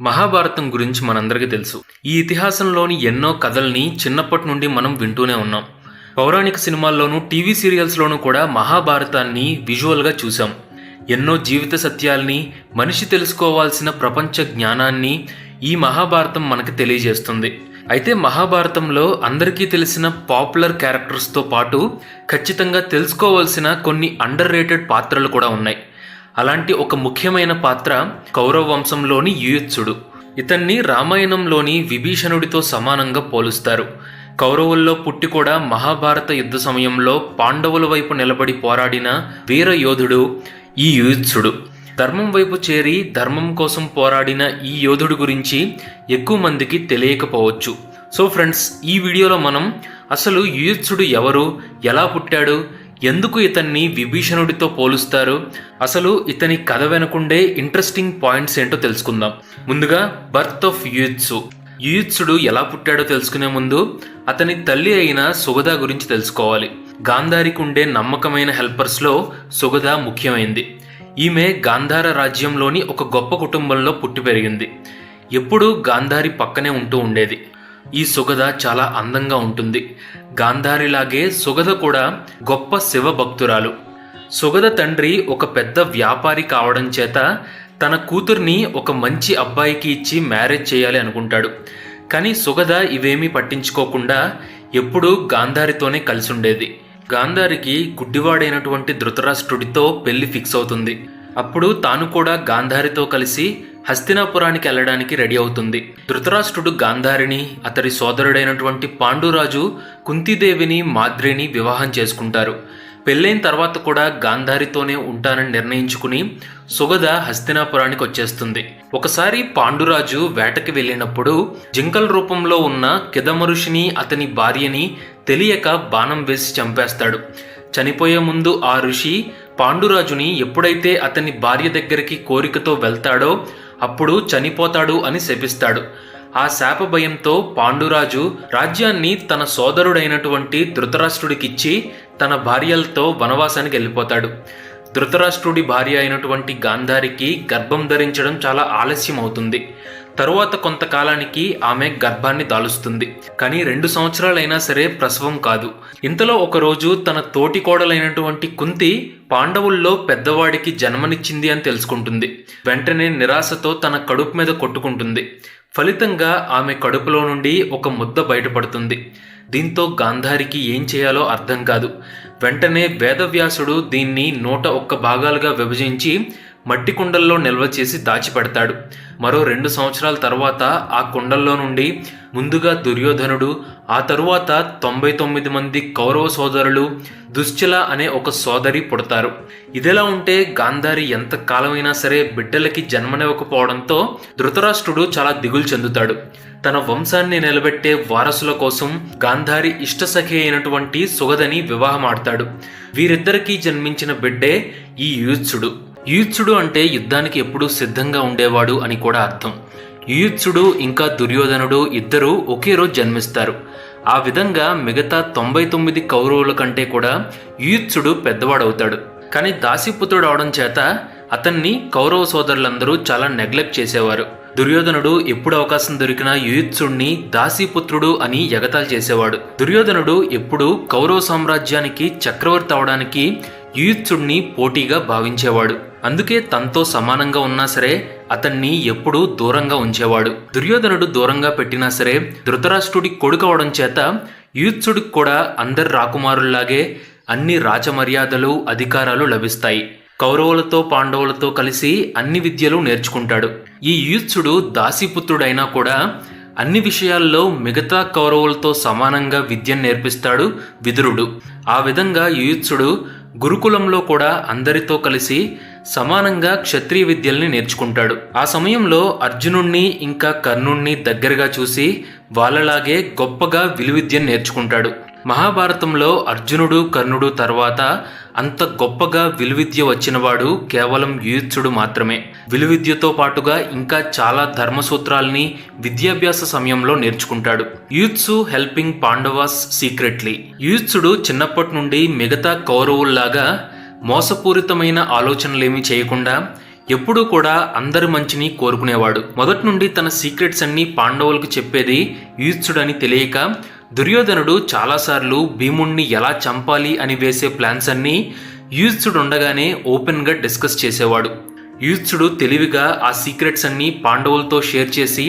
మహాభారతం గురించి మనందరికీ తెలుసు. ఈ ఇతిహాసంలోని ఎన్నో కథల్ని చిన్నప్పటి నుండి మనం వింటూనే ఉన్నాం. పౌరాణిక సినిమాల్లోనూ టీవీ సీరియల్స్లోనూ కూడా మహాభారతాన్ని విజువల్గా చూసాం. ఎన్నో జీవిత సత్యాల్ని, మనిషి తెలుసుకోవాల్సిన ప్రపంచ జ్ఞానాన్ని ఈ మహాభారతం మనకు తెలియజేస్తుంది. అయితే మహాభారతంలో అందరికీ తెలిసిన పాపులర్ క్యారెక్టర్స్తో పాటు ఖచ్చితంగా తెలుసుకోవాల్సిన కొన్ని అండర్ రేటెడ్ పాత్రలు కూడా ఉన్నాయి. అలాంటి ఒక ముఖ్యమైన పాత్ర కౌరవ వంశంలోని యుయుత్సుడు. ఇతన్ని రామాయణంలోని విభీషణుడితో సమానంగా పోలుస్తారు. కౌరవుల్లో పుట్టి కూడా మహాభారత యుద్ధ సమయంలో పాండవుల వైపు నిలబడి పోరాడిన వీర యోధుడు ఈ యుయుత్సుడు. ధర్మం వైపు చేరి ధర్మం కోసం పోరాడిన ఈ యోధుడు గురించి ఎక్కువ మందికి తెలియకపోవచ్చు. సో ఫ్రెండ్స్, ఈ వీడియోలో మనం అసలు యుయుత్సుడు ఎవరు, ఎలా పుట్టాడు, ఎందుకు ఇతన్ని విభీషణుడితో పోలుస్తారు, అసలు ఇతని కథ వెనుకుండే ఇంట్రెస్టింగ్ పాయింట్స్ ఏంటో తెలుసుకుందాం. ముందుగా బర్త్ ఆఫ్ యుయుత్సు. యుయుత్సుడు ఎలా పుట్టాడో తెలుసుకునే ముందు అతని తల్లి అయిన సుగద గురించి తెలుసుకోవాలి. గాంధారికి ఉండే నమ్మకమైన హెల్పర్స్లో సుగద ముఖ్యమైంది. ఈమె గాంధార రాజ్యంలోని ఒక గొప్ప కుటుంబంలో పుట్టి పెరిగింది. ఎప్పుడూ గాంధారి పక్కనే ఉంటూ ఉండేది. ఈ సుగద చాలా అందంగా ఉంటుంది. గాంధారిలాగే సుగద కూడా గొప్ప శివ భక్తురాలు. సుగద తండ్రి ఒక పెద్ద వ్యాపారి కావడం చేత తన కూతుర్ని ఒక మంచి అబ్బాయికి ఇచ్చి మ్యారేజ్ చేయాలి అనుకుంటాడు. కానీ సుగద ఇవేమీ పట్టించుకోకుండా ఎప్పుడూ గాంధారితోనే కలిసి ఉండేది. గాంధారికి గుడ్డివాడైనటువంటి ధృతరాష్ట్రుడితో పెళ్లి ఫిక్స్ అవుతుంది. అప్పుడు తాను కూడా గాంధారితో కలిసి హస్తినాపురానికి వెళ్ళడానికి రెడీ అవుతుంది. ధృతరాష్ట్రుడు గాంధారిని, అతడి సోదరుడైనటువంటి పాండురాజు కుంతీదేవిని, మాద్రిని వివాహం చేసుకుంటారు. పెళ్ళైన తర్వాత కూడా గాంధారితోనే ఉంటానని నిర్ణయించుకుని సుగద హస్తినాపురానికి వచ్చేస్తుంది. ఒకసారి పాండురాజు వేటకి వెళ్ళినప్పుడు జింకల రూపంలో ఉన్న కిదమరుషిని, అతని భార్యని తెలియక బాణం వేసి చంపేస్తాడు. చనిపోయే ముందు ఆ ఋషి పాండురాజుని ఎప్పుడైతే అతని భార్య దగ్గరికి కోరికతో వెళ్తాడో అప్పుడు చనిపోతాడు అని శపిస్తాడు. ఆ శాప భయంతో పాండురాజు రాజ్యాన్ని తన సోదరుడైనటువంటి ధృతరాష్ట్రుడికిచ్చి తన భార్యలతో వనవాసానికి వెళ్ళిపోతాడు. ధృతరాష్ట్రుడి భార్య అయినటువంటి గాంధారికి గర్భం ధరించడం చాలా ఆలస్యం అవుతుంది. తరువాత కొంతకాలానికి ఆమె గర్భాన్ని దాలుస్తుంది. కానీ 2 సంవత్సరాలైనా సరే ప్రసవం కాదు. ఇంతలో ఒకరోజు తన తోటి కోడలైనటువంటి కుంతి పాండవుల్లో పెద్దవాడికి జన్మనిచ్చింది అని తెలుసుకుంటుంది. వెంటనే నిరాశతో తన కడుపు మీద కొట్టుకుంటుంది. ఫలితంగా ఆమె కడుపులో నుండి ఒక ముద్ద బయటపడుతుంది. దీంతో గాంధారికి ఏం చేయాలో అర్థం కాదు. వెంటనే వేదవ్యాసుడు దీన్ని 101 భాగాలుగా విభజించి మట్టి కుండల్లో నిల్వ చేసి దాచిపెడతాడు. మరో 2 సంవత్సరాల తర్వాత ఆ కుండల్లో నుండి ముందుగా దుర్యోధనుడు, ఆ తరువాత 99 మంది కౌరవ సోదరులు, దుశ్చల అనే ఒక సోదరి పుడతారు. ఇదిలా ఉంటే గాంధారి ఎంత కాలమైనా సరే బిడ్డలకి జన్మనివ్వకపోవడంతో ధృతరాష్ట్రుడు చాలా దిగులు చెందుతాడు. తన వంశాన్ని నిలబెట్టే వారసుల కోసం గాంధారి ఇష్టసఖి అయినటువంటి సుగదని వివాహమాడతాడు. వీరిద్దరికీ జన్మించిన బిడ్డే ఈ యుయుత్సుడు. యుయుత్సుడు అంటే యుద్ధానికి ఎప్పుడూ సిద్ధంగా ఉండేవాడు అని కూడా అర్థం. యుయుత్సుడు ఇంకా దుర్యోధనుడు ఇద్దరూ ఒకే రోజు జన్మిస్తారు. ఆ విధంగా మిగతా 99 కౌరవుల కంటే కూడా యుయుత్సుడు పెద్దవాడవుతాడు. కానీ దాసీపుత్రుడు అవడం చేత అతన్ని కౌరవ సోదరులందరూ చాలా నెగ్లెక్ట్ చేసేవారు. దుర్యోధనుడు ఎప్పుడు అవకాశం దొరికినా యుయుత్సుడిని దాసీపుత్రుడు అని ఎగతాళి చేసేవాడు. దుర్యోధనుడు ఎప్పుడు కౌరవ సామ్రాజ్యానికి చక్రవర్తి అవడానికి యుయుత్సుడిని పోటీగా భావించేవాడు. అందుకే తనతో సమానంగా ఉన్నా సరే అతన్ని ఎప్పుడూ దూరంగా ఉంచేవాడు. దుర్యోధనుడు దూరంగా పెట్టినా సరే ధృతరాష్ట్రుడి కొడుకు అవడం చేత యుయుత్సుడికి కూడా అందరి రాకుమారుల్లాగే అన్ని రాజమర్యాదలు, అధికారాలు లభిస్తాయి. కౌరవులతో పాండవులతో కలిసి అన్ని విద్యలు నేర్చుకుంటాడు. ఈ యుయుత్సుడు దాసీపుత్రుడైనా కూడా అన్ని విషయాల్లో మిగతా కౌరవులతో సమానంగా విద్యను నేర్పిస్తాడు విదురుడు. ఆ విధంగా యుయుత్సుడు గురుకులంలో కూడా అందరితో కలిసి సమానంగా క్షత్రియ విద్యల్ని నేర్చుకుంటాడు. ఆ సమయంలో అర్జునుణ్ణి ఇంకా కర్ణుణ్ణి దగ్గరగా చూసి వాళ్ళలాగే గొప్పగా విలువిద్యను నేర్చుకుంటాడు. మహాభారతంలో అర్జునుడు, కర్ణుడు తర్వాత అంత గొప్పగా విలువిద్య వచ్చినవాడు కేవలం యుయుత్సుడు మాత్రమే. విలువిద్యతో పాటుగా ఇంకా చాలా ధర్మసూత్రాల్ని విద్యాభ్యాస సమయంలో నేర్చుకుంటాడు. Yuyutsu helping Pandavas secretly. యుయుత్సుడు చిన్నప్పటి నుండి మిగతా కౌరవుల్లాగా మోసపూరితమైన ఆలోచనలేమీ చేయకుండా ఎప్పుడూ కూడా అందరి మంచిని కోరుకునేవాడు. మొదటి నుండి తన సీక్రెట్స్ అన్ని పాండవులకు చెప్పేది యుయుత్సుడని తెలియక దుర్యోధనుడు చాలాసార్లు భీముణ్ణి ఎలా చంపాలి అని వేసే ప్లాన్స్ అన్నీ యుయుత్సుడు ఉండగానే ఓపెన్గా డిస్కస్ చేసేవాడు. యుయుత్సుడు తెలివిగా ఆ సీక్రెట్స్ అన్ని పాండవులతో షేర్ చేసి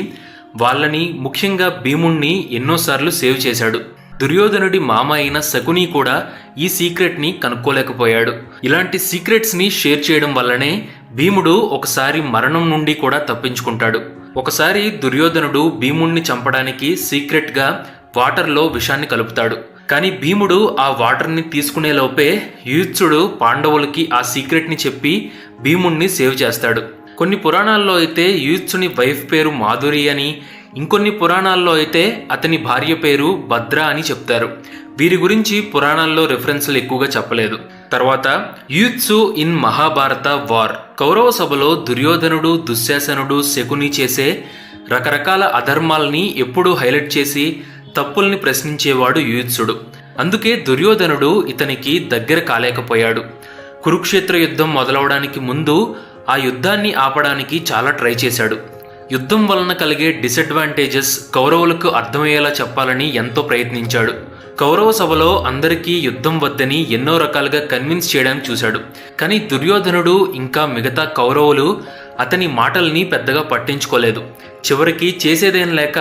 వాళ్ళని, ముఖ్యంగా భీముణ్ణి ఎన్నోసార్లు సేవ్ చేశాడు. దుర్యోధనుడి మామ అయిన శకుని కూడా ఈ సీక్రెట్ని కనుక్కోలేకపోయాడు. ఇలాంటి సీక్రెట్స్ని షేర్ చేయడం వల్లనే భీముడు ఒకసారి మరణం నుండి కూడా తప్పించుకుంటాడు. ఒకసారి దుర్యోధనుడు భీముణ్ణి చంపడానికి సీక్రెట్గా వాటర్లో విషాన్ని కలుపుతాడు. కానీ భీముడు ఆ వాటర్ని తీసుకునే లోపే యుయుత్సుడు పాండవులకి ఆ సీక్రెట్ని చెప్పి భీముణ్ణి సేవ్ చేస్తాడు. కొన్ని పురాణాల్లో అయితే యుయుత్సుని వైఫ్ పేరు మాధురి అని, ఇంకొన్ని పురాణాల్లో అయితే అతని భార్య పేరు భద్ర అని చెప్తారు. వీరి గురించి పురాణాల్లో రెఫరెన్స్లు ఎక్కువగా చెప్పలేదు. తర్వాత యుయుత్సు ఇన్ మహాభారత వార్. కౌరవ సభలో దుర్యోధనుడు, దుశ్శాసనుడు, శకుని చేసే రకరకాల అధర్మాల్ని ఎప్పుడూ హైలైట్ చేసి తప్పుల్ని ప్రశ్నించేవాడు యుయుత్సుడు. అందుకే దుర్యోధనుడు ఇతనికి దగ్గర కాలేకపోయాడు. కురుక్షేత్ర యుద్ధం మొదలవడానికి ముందు ఆ యుద్ధాన్ని ఆపడానికి చాలా ట్రై చేశాడు. యుద్ధం వలన కలిగే డిసడ్వాంటేజెస్ కౌరవులకు అర్థమయ్యేలా చెప్పాలని ఎంతో ప్రయత్నించాడు. కౌరవ సభలో అందరికీ యుద్ధం వద్దని ఎన్నో రకాలుగా కన్విన్స్ చేయడానికి చూశాడు. కానీ దుర్యోధనుడు ఇంకా మిగతా కౌరవులు అతని మాటల్ని పెద్దగా పట్టించుకోలేదు. చివరికి చేసేదేం లేక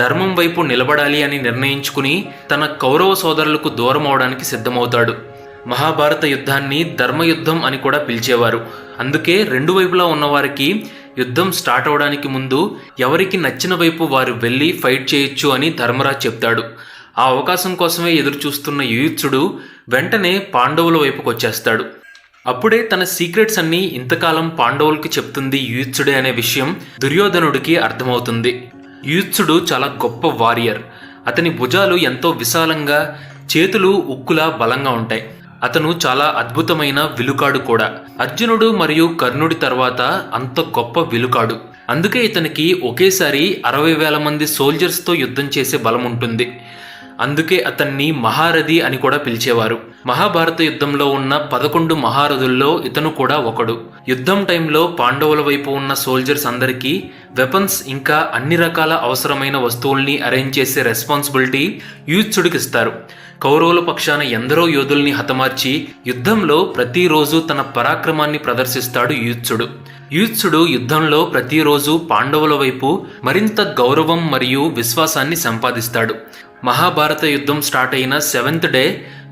ధర్మం వైపు నిలబడాలి అని నిర్ణయించుకుని తన కౌరవ సోదరులకు దూరం అవడానికి సిద్ధమవుతాడు. మహాభారత యుద్ధాన్ని ధర్మయుద్ధం అని కూడా పిలిచేవారు. అందుకే రెండు వైపులా ఉన్నవారికి యుద్ధం స్టార్ట్ అవడానికి ముందు ఎవరికి నచ్చిన వైపు వారు వెళ్ళి ఫైట్ చేయొచ్చు అని ధర్మరాజు చెప్తాడు. ఆ అవకాశం కోసమే ఎదురు చూస్తున్న యుయుత్సుడు వెంటనే పాండవుల వైపుకు వచ్చేస్తాడు. అప్పుడే తన సీక్రెట్స్ అన్ని ఇంతకాలం పాండవులకి చెప్తుంది యుయుత్సుడే అనే విషయం దుర్యోధనుడికి అర్థమవుతుంది. యుయుత్సుడు చాలా గొప్ప వారియర్. అతని భుజాలు ఎంతో విశాలంగా, చేతులు ఉక్కులా బలంగా ఉంటాయి. అతను చాలా అద్భుతమైన విలుకాడు కూడా. అర్జునుడు మరియు కర్ణుడి తర్వాత అంత గొప్ప విలుకాడు. అందుకే ఇతనికి ఒకేసారి 60,000 మంది సోల్జర్స్తో యుద్ధం చేసే బలం ఉంటుంది. అందుకే అతన్ని మహారథి అని కూడా పిలిచేవారు. మహాభారత యుద్ధంలో ఉన్న 11 మహారథుల్లో ఇతను కూడా ఒకడు. యుద్ధం టైంలో పాండవుల వైపు ఉన్న సోల్జర్స్ అందరికీ వెపన్స్ ఇంకా అన్ని రకాల అవసరమైన వస్తువుల్ని అరేంజ్ చేసే రెస్పాన్సిబిలిటీ యుయుత్సుడికి ఇస్తారు. కౌరవుల పక్షాన ఎందరో యోధుల్ని హతమార్చి యుద్ధంలో ప్రతిరోజు తన పరాక్రమాన్ని ప్రదర్శిస్తాడు యుయుత్సుడు. యుయుత్సుడు యుద్ధంలో ప్రతిరోజు పాండవుల వైపు మరింత గౌరవం మరియు విశ్వాసాన్ని సంపాదిస్తాడు. మహాభారత యుద్ధం స్టార్ట్ అయిన 7th డే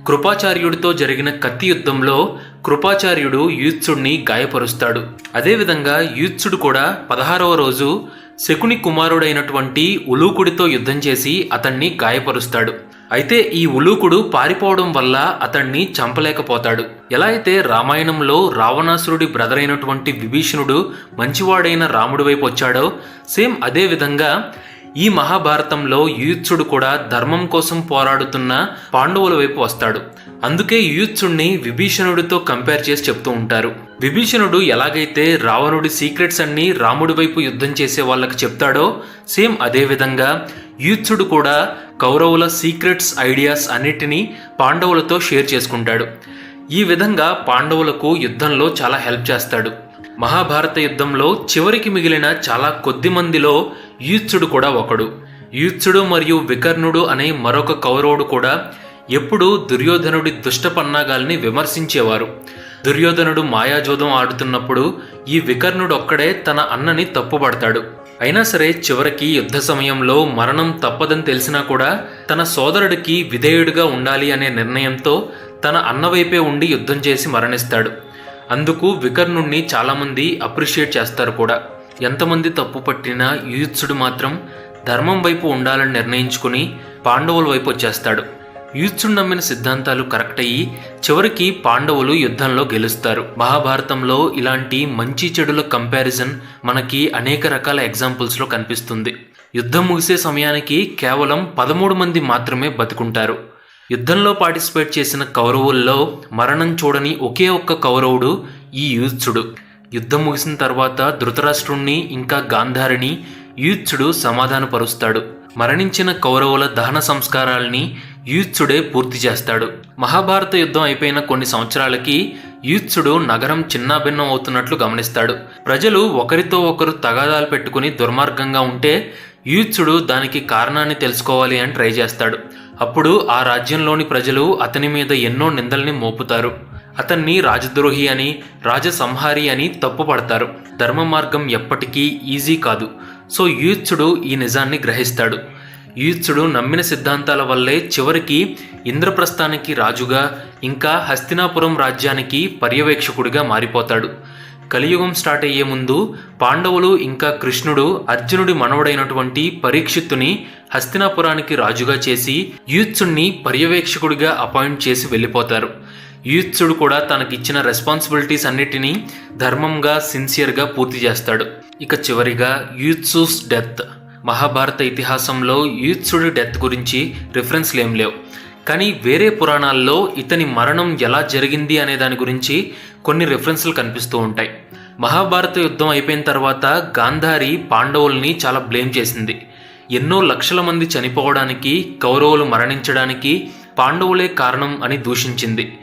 కృపాచార్యుడితో జరిగిన కత్తి యుద్ధంలో కృపాచార్యుడు యుయుత్సుడిని గాయపరుస్తాడు. అదేవిధంగా యుయుత్సుడు కూడా 16వ రోజు శకుని కుమారుడైనటువంటి ఉలూకుడితో యుద్ధం చేసి అతన్ని గాయపరుస్తాడు. అయితే ఈ ఉలూకుడు పారిపోవడం వల్ల అతన్ని చంపలేకపోతాడు. ఎలా అయితే రామాయణంలో రావణాసురుడి బ్రదర్ అయినటువంటి విభీషణుడు మంచివాడైన రాముడి వైపు వచ్చాడో, సేమ్ అదే విధంగా ఈ మహాభారతంలో యుయుత్సుడు కూడా ధర్మం కోసం పోరాడుతున్న పాండవుల వైపు వస్తాడు. అందుకే యుయుత్సుడిని విభీషణుడితో కంపేర్ చేసి చెప్తూ ఉంటారు. విభీషణుడు ఎలాగైతే రావణుడి సీక్రెట్స్ అన్ని రాముడి వైపు యుద్ధం చేసే వాళ్ళకి చెప్తాడో, సేమ్ అదే విధంగా యుయుత్సుడు కూడా కౌరవుల సీక్రెట్స్, ఐడియాస్ అన్నిటినీ పాండవులతో షేర్ చేసుకుంటాడు. ఈ విధంగా పాండవులకు యుద్ధంలో చాలా హెల్ప్ చేస్తాడు. మహాభారత యుద్ధంలో చివరికి మిగిలిన చాలా కొద్ది మందిలో యుయుత్సుడు కూడా ఒకడు. యుయుత్సుడు మరియు వికర్ణుడు అనే మరొక కౌరవుడు కూడా ఎప్పుడూ దుర్యోధనుడి దుష్ట పన్నాగాల్ని విమర్శించేవారు. దుర్యోధనుడు మాయాజోదం ఆడుతున్నప్పుడు ఈ వికర్ణుడు ఒక్కడే తన అన్నని తప్పుపడతాడు. అయినా సరే చివరికి యుద్ధ సమయంలో మరణం తప్పదని తెలిసినా కూడా తన సోదరుడికి విధేయుడిగా ఉండాలి అనే నిర్ణయంతో తన అన్న వైపే ఉండి యుద్ధం చేసి మరణిస్తాడు. అందుకు వికర్ణుణ్ణి చాలామంది అప్రిషియేట్ చేస్తారు కూడా. ఎంతమంది తప్పు పట్టినా యుయుత్సుడు మాత్రం ధర్మం వైపు ఉండాలని నిర్ణయించుకుని పాండవుల వైపు వచ్చేస్తాడు. యుయుత్సుడు నమ్మిన సిద్ధాంతాలు కరెక్ట్ అయ్యి చివరికి పాండవులు యుద్ధంలో గెలుస్తారు. మహాభారతంలో ఇలాంటి మంచి చెడుల కంపారిజన్ మనకి అనేక రకాల ఎగ్జాంపుల్స్లో కనిపిస్తుంది. యుద్ధం ముగిసే సమయానికి కేవలం 13 మంది మాత్రమే బతుకుంటారు. యుద్ధంలో పార్టిసిపేట్ చేసిన కౌరవుల్లో మరణం చూడని ఒకే ఒక్క కౌరవుడు ఈ యుయుత్సుడు. యుద్ధం ముగిసిన తర్వాత ధృతరాష్ట్రుణ్ణి ఇంకా గాంధారిని యుయుత్సుడు సమాధానపరుస్తాడు. మరణించిన కౌరవుల దహన సంస్కారాల్ని యుయుత్సుడే పూర్తి చేస్తాడు. మహాభారత యుద్ధం అయిపోయిన కొన్ని సంవత్సరాలకి యూత్సుడు నగరం చిన్నాభిన్నం అవుతున్నట్లు గమనిస్తాడు. ప్రజలు ఒకరితో ఒకరు తగాదాలు పెట్టుకుని దుర్మార్గంగా ఉంటే యూత్సుడు దానికి కారణాన్ని తెలుసుకోవాలి అని ట్రై చేస్తాడు. అప్పుడు ఆ రాజ్యంలోని ప్రజలు అతని మీద ఎన్నో నిందల్ని మోపుతారు. అతన్ని రాజద్రోహి అని, రాజసంహారి అని తప్పుపడతారు. ధర్మ మార్గం ఎప్పటికీ ఈజీ కాదు. సో యూత్సుడు ఈ నిజాన్ని గ్రహిస్తాడు. యూత్సుడు నమ్మిన సిద్ధాంతాల వల్లే చివరికి ఇంద్రప్రస్థానికి రాజుగా, ఇంకా హస్తినాపురం రాజ్యానికి పర్యవేక్షకుడిగా మారిపోతాడు. కలియుగం స్టార్ట్ అయ్యే ముందు పాండవులు ఇంకా కృష్ణుడు అర్జునుడి మనవడైనటువంటి పరీక్షిత్తుని హస్తినాపురానికి రాజుగా చేసి యూత్సుడిని పర్యవేక్షకుడిగా అపాయింట్ చేసి వెళ్ళిపోతారు. యూత్సుడు కూడా తనకిచ్చిన రెస్పాన్సిబిలిటీస్ అన్నిటినీ ధర్మంగా, సిన్సియర్గా పూర్తి చేస్తాడు. ఇక చివరిగా యూత్సుస్ డెత్. మహాభారత ఇతిహాసంలో యూత్సుడి డెత్ గురించి రిఫరెన్స్లు ఏం లేవు. కానీ వేరే పురాణాల్లో ఇతని మరణం ఎలా జరిగింది అనే దాని గురించి కొన్ని రిఫరెన్స్లు కనిపిస్తూ ఉంటాయి. మహాభారత యుద్ధం అయిపోయిన తర్వాత గాంధారి పాండవుల్ని చాలా బ్లేమ్ చేసింది. ఎన్నో లక్షల మంది చనిపోవడానికి, కౌరవులు మరణించడానికి పాండవులే కారణం అని దూషించింది.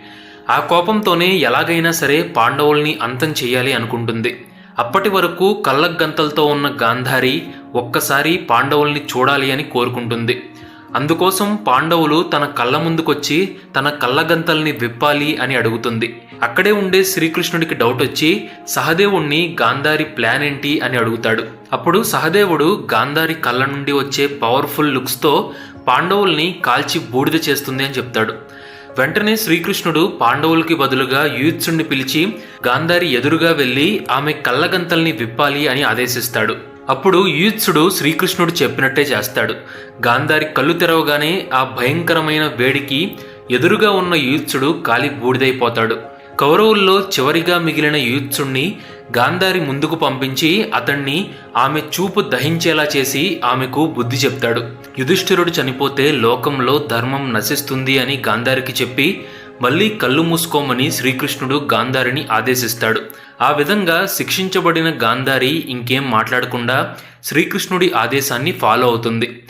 ఆ కోపంతోనే ఎలాగైనా సరే పాండవుల్ని అంతం చెయ్యాలి అనుకుంటుంది. అప్పటి వరకు కళ్ళగంతలతో ఉన్న గాంధారి ఒక్కసారి పాండవుల్ని చూడాలి అని కోరుకుంటుంది. అందుకోసం పాండవులు తన కళ్ళ ముందుకొచ్చి తన కళ్ళగంతల్ని విప్పాలి అని అడుగుతుంది. అక్కడే ఉండే శ్రీకృష్ణుడికి డౌట్ వచ్చి సహదేవుణ్ణి గాంధారి ప్లాన్ ఏంటి అని అడుగుతాడు. అప్పుడు సహదేవుడు గాంధారి కళ్ళ నుండి వచ్చే పవర్ఫుల్ లుక్స్తో పాండవుల్ని కాల్చి బూడిద చేస్తుంది అని చెప్తాడు. వెంటనే శ్రీకృష్ణుడు పాండవులకి బదులుగా యూత్సుడిని పిలిచి గాంధారి ఎదురుగా వెళ్ళి ఆమె కళ్ళగంతల్ని విప్పాలి అని ఆదేశిస్తాడు. అప్పుడు యూత్సుడు శ్రీకృష్ణుడు చెప్పినట్టే చేస్తాడు. గాంధారి కళ్ళు తెరవగానే ఆ భయంకరమైన వేడికి ఎదురుగా ఉన్న యూత్సుడు కాలి బూడిదైపోతాడు. కౌరవుల్లో చివరిగా మిగిలిన యూత్సుడిని గాంధారి ముందుకు పంపించి అతన్ని ఆమె చూపు దహించేలా చేసి ఆమెకు బుద్ధి చెప్తాడు. యుధిష్ఠిరుడు చనిపోతే లోకంలో ధర్మం నశిస్తుంది అని గాంధారికి చెప్పి మళ్ళీ కళ్ళు మూసుకోమని శ్రీకృష్ణుడు గాంధారిని ఆదేశిస్తాడు. ఆ విధంగా శిక్షించబడిన గాంధారి ఇంకేం మాట్లాడకుండా శ్రీకృష్ణుడి ఆదేశాన్ని ఫాలో అవుతుంది.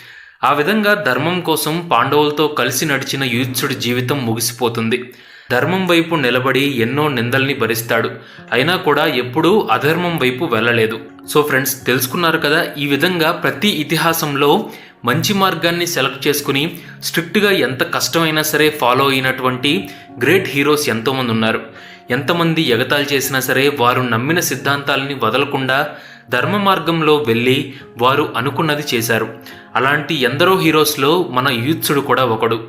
ఆ విధంగా ధర్మం కోసం పాండవులతో కలిసి నడిచిన యూత్సుడి జీవితం ముగిసిపోతుంది. ధర్మం వైపు నిలబడి ఎన్నో నిందల్ని భరిస్తాడు. అయినా కూడా ఎప్పుడూ అధర్మం వైపు వెళ్ళలేదు. సో ఫ్రెండ్స్, తెలుసుకున్నారు కదా, ఈ విధంగా ప్రతి ఇతిహాసంలో మంచి మార్గాన్ని సెలెక్ట్ చేసుకుని స్ట్రిక్ట్గా ఎంత కష్టమైనా సరే ఫాలో అయినటువంటి గ్రేట్ హీరోస్ ఎంతోమంది ఉన్నారు. ఎంతమంది ఎగతాళి చేసినా సరే వారు నమ్మిన సిద్ధాంతాలని వదలకుండా ధర్మ మార్గంలో వెళ్ళి వారు అనుకున్నది చేశారు. అలాంటి ఎందరో హీరోస్లో మన యూత్సుడు కూడా ఒకడు.